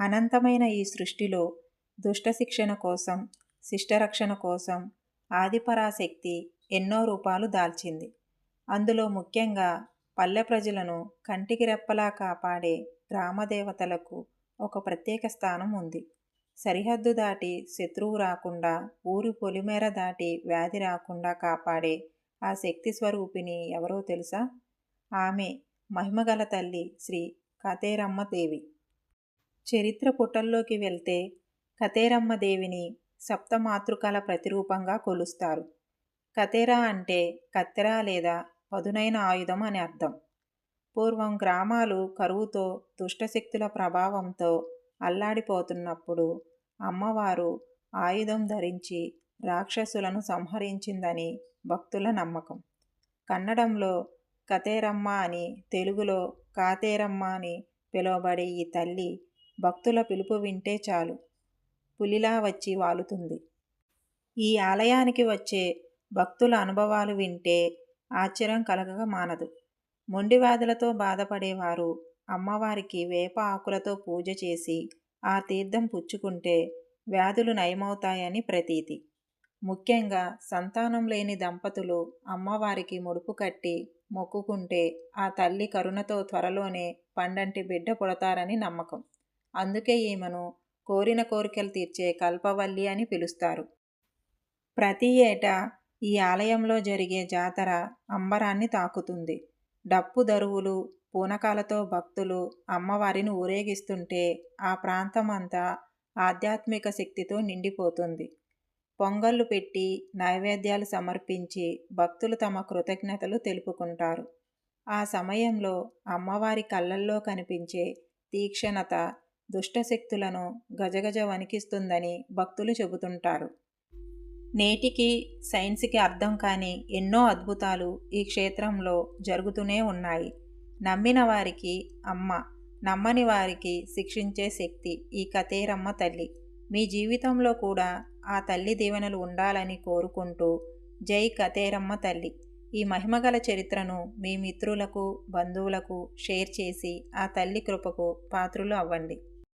అనంతమైన ఈ సృష్టిలో దుష్ట శిక్షణ కోసం, శిష్టరక్షణ కోసం ఆదిపరాశక్తి ఎన్నో రూపాలు దాల్చింది. అందులో ముఖ్యంగా పల్లె ప్రజలను కంటికి రెప్పలా కాపాడే గ్రామదేవతలకు ఒక ప్రత్యేక స్థానం ఉంది. సరిహద్దు దాటి శత్రువు రాకుండా, ఊరి పొలిమేర దాటి వ్యాధి రాకుండా కాపాడే ఆ శక్తి స్వరూపిణి ఎవరో తెలుసా? ఆమె మహిమగల తల్లి శ్రీ కతేరమ్మ దేవి. చరిత్ర పుటల్లోకి వెళ్తే కతేరమ్మ దేవిని సప్తమాతృకల ప్రతిరూపంగా కొలుస్తారు. కతేరా అంటే కత్తెర లేదా పదునైన ఆయుధం అని అర్థం. పూర్వం గ్రామాలు కరువుతో, దుష్టశక్తుల ప్రభావంతో అల్లాడిపోతున్నప్పుడు అమ్మవారు ఆయుధం ధరించి రాక్షసులను సంహరించిందని భక్తుల నమ్మకం. కన్నడంలో కతేరమ్మ అని, తెలుగులో కాతేరమ్మ అని పిలువబడే ఈ తల్లి భక్తుల పిలుపు వింటే చాలు పులిలా వచ్చి వాలుతుంది. ఈ ఆలయానికి వచ్చే భక్తుల అనుభవాలు వింటే ఆశ్చర్యం కలగక మానదు. మొండివ్యాధులతో బాధపడేవారు అమ్మవారికి వేప ఆకులతో పూజ చేసి ఆ తీర్థం పుచ్చుకుంటే వ్యాధులు నయమవుతాయని ప్రతీతి. ముఖ్యంగా సంతానం లేని దంపతులు అమ్మవారికి ముడుపు కట్టి మొక్కుకుంటే ఆ తల్లి కరుణతో త్వరలోనే పండంటి బిడ్డ పుడతారని నమ్మకం. అందుకే ఈమెను కోరిన కోరికలు తీర్చే కల్పవల్లి అని పిలుస్తారు. ప్రతి ఏటా ఈ ఆలయంలో జరిగే జాతర అంబరాన్ని తాకుతుంది. డప్పు దరువులు, పూనకాలతో భక్తులు అమ్మవారిని ఊరేగిస్తుంటే ఆ ప్రాంతం అంతా ఆధ్యాత్మిక శక్తితో నిండిపోతుంది. పొంగళ్ళు పెట్టి నైవేద్యాలు సమర్పించి భక్తులు తమ కృతజ్ఞతలు తెలుపుకుంటారు. ఆ సమయంలో అమ్మవారి కళ్ళల్లో కనిపించే తీక్షణత దుష్టశక్తులను గజగజ వణికిస్తుందని భక్తులు చెబుతుంటారు. నేటికి సైన్స్కి అర్థం కాని ఎన్నో అద్భుతాలు ఈ క్షేత్రంలో జరుగుతూనే ఉన్నాయి. నమ్మిన వారికి అమ్మ, నమ్మని వారికి శిక్షించే శక్తి ఈ కతేరమ్మ తల్లి. మీ జీవితంలో కూడా ఆ తల్లి దీవెనలు ఉండాలని కోరుకుంటూ జై కతేరమ్మ తల్లి. ఈ మహిమగల చరిత్రను మీ మిత్రులకు, బంధువులకు షేర్ చేసి ఆ తల్లి కృపకు పాత్రులు అవ్వండి.